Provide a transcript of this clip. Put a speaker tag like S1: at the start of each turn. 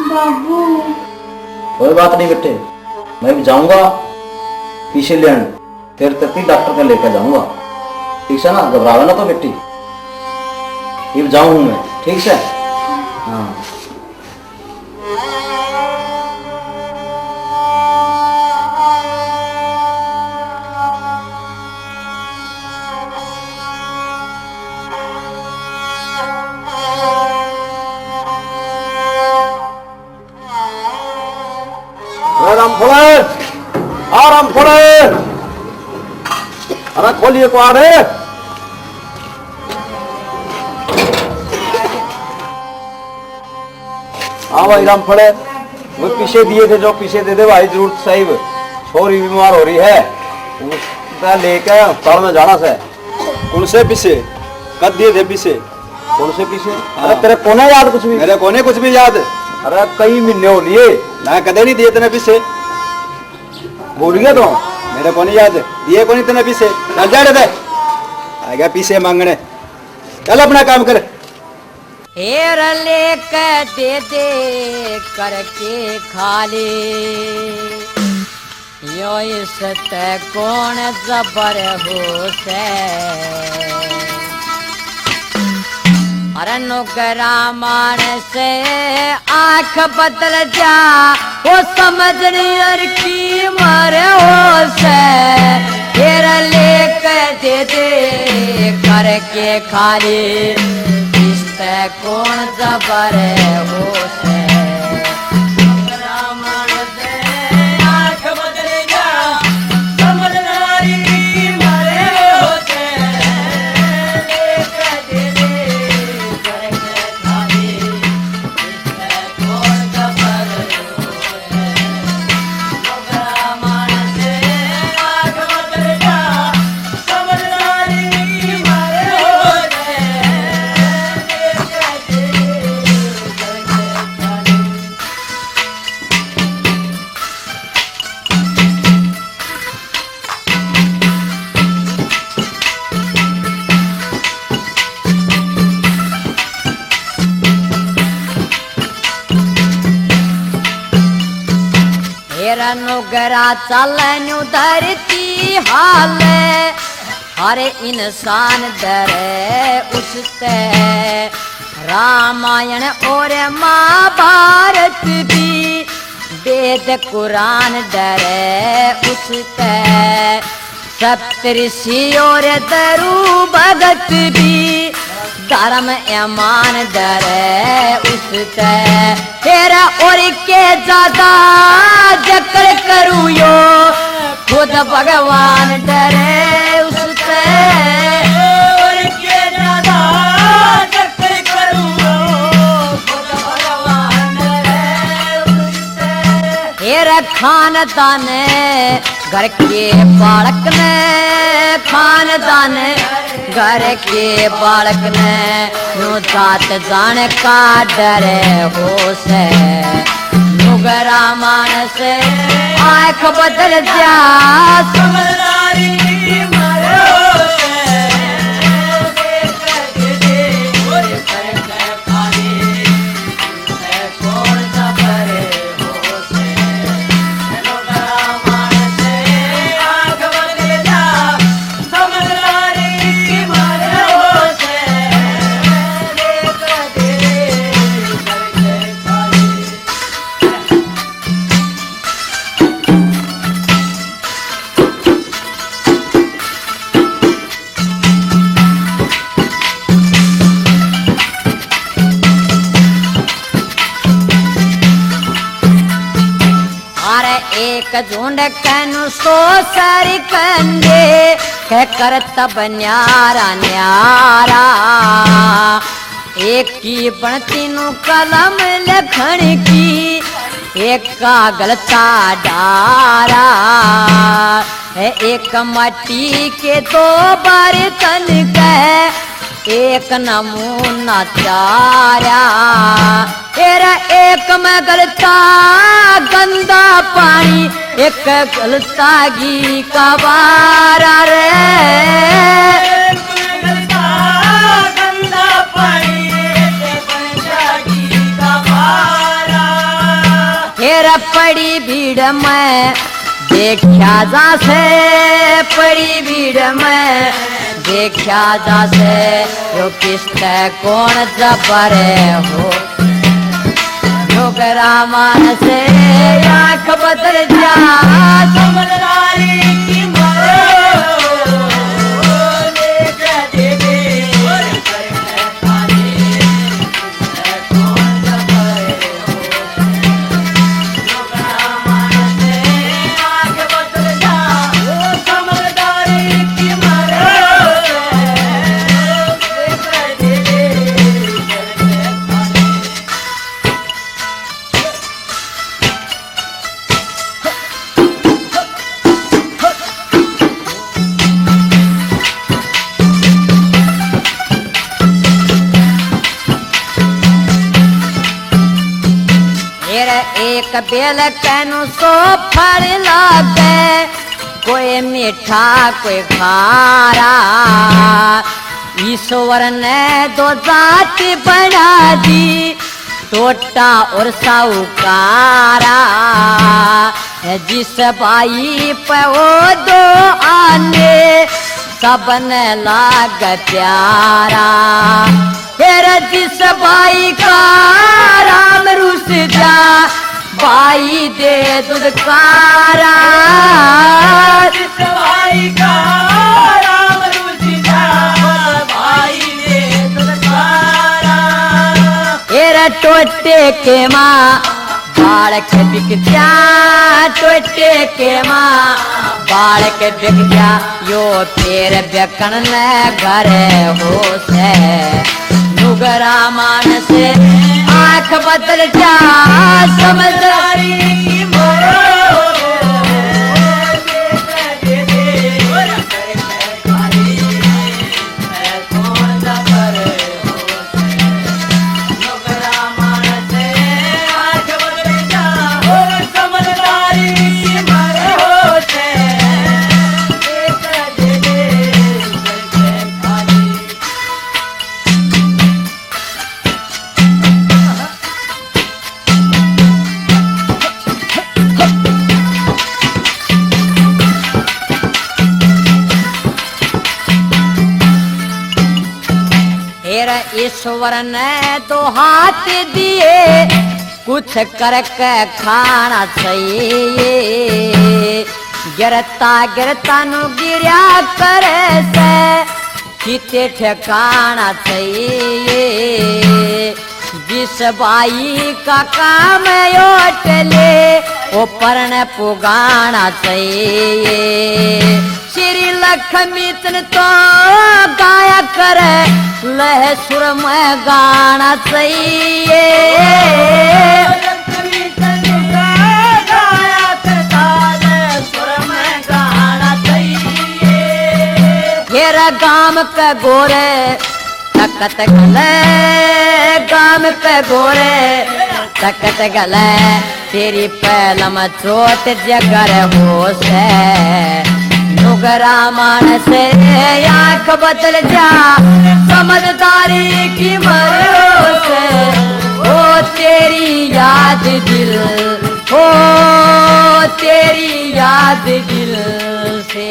S1: बाबू
S2: कोई बात नहीं बेटे, मैं भी जाऊंगा पीछे लेने, तेरे तक ही डॉक्टर का लेकर जाऊंगा। ठीक है ना, घबरावे ना तो बेटी, ये जाऊं मैं, ठीक है। हाँ आराम खोले, अरे खोलिए कुआड़ है। हाँ भाई राम फड़े, वो पीछे दिए थे, जो पीछे दे दे भाई, जरूर साहिब छोरी बीमार हो रही है, उसका लेके अस्पताल में जाना से।
S3: कौन से पीछे कद दिए थे पीछे?
S2: कौन से पीछे?
S3: हाँ।
S2: अरे तेरे कोने याद कुछ भी?
S3: मेरे कोने कुछ भी याद?
S2: अरे कई महीने हो लिए,
S3: मैं कदे नहीं दिए तेने पीछे,
S2: भूल गया तो?
S3: मेरे को नहीं याद, दिए को नहीं तेने पीछे। चल जा दे, आ गया पीछे मांगने, चल अपना काम कर।
S4: हेर लेकर दे दे करके खाली, यो इस कौन जबर हो से। अरे नौकरा मान से आंख बदल जा, वो समझनी और की मारे हो से। हेर लेकर दे दे करके खाली, कौन जबर हो से। आंख बदल जा, समझदारी मरे हो से। कौन जबर हो से। आंख बदल जा, समझदारी मरे हो से। नुगरा चलन धरती हाल, हर इंसान डरे उससे। रामायण और महाभारत भी, वेद कुरान डरे उससे। सप्तऋषि और दरु भगत भी, धर्म ईमान डरे उससे। तेरा और के ज्यादा जकर करूं यो, खुद भगवान डरे उससे। और के ज्यादा जकर करूं यो, खुद भगवान डरे उससे। तेरा खानदान घर के बालक ने, खानदान घर के बालक ने, नो जात जान का डरे हो से। नुगरा मानस आंख बदल जा, समझदारी मरे हो से। कौन जबर हो से। नुगरा मानस आंख बदल जा, समझदारी मरे हो से। एक झुंड कनु सो सारी कंदे, कह कर तब न्यारा न्यारा। एक की बनती नु कलम लखन की, एक का गलता डारा। एक मट्टी के दो बर्तन कह, एक नमूना चारा। तेरा एक में गलता गंदा पानी, एक गलता घी का बारा रे। गलता गंदा पानी, एक गलता घी का बारा। पड़ी भीड़ में देखा जा से, पड़ी भीड़ में देखा जा से, यो किसते कौन जबर हो, नुगरा मान से आँख बदल जा, समझदारी की एक बेल कैनु सो फल लागे, कोई मीठा कोई खारा, ईश्वर ने दो जाति बना दी, टोटा और साहूकारा, जिस भाई पे वो दो आने सबने लाग प्यारा, फिर जिस भाई का राम रुस जा, भाई दे दुदकारा, जिस भाई का राम रुस जा, भाई दे दुदकारा, फिर टोटे के माँ बालक बिक जा, टोटे के माँ बालक बिक जा, यो फिर बेकन घर हो से, नुगरा मान से आँख बदल जा, समझदारी की ईश्वर ने दो हाथ दिए, कुछ करके खाना चाहिए, गिरता गिरता नु गिरा करे से, किते ठिकाना चाहिए, जिस भाई का काम योटले वो परण पुगाना चाहिए, श्री लक्ष्मी तन तो गाया करे, लह सुर में गाना चाहिए, लक्ष्मी तन गाया करता, लह सुर में गाना चाहिए, घेरा गाम के गोरे तकत गले, गाम के गोरे तकत गले, तेरी पहलम चोट जगर हो से, नुगरा मान से आँख बदल जा, समझदारी की मरो से, ओ तेरी याद दिल, ओ तेरी याद दिल से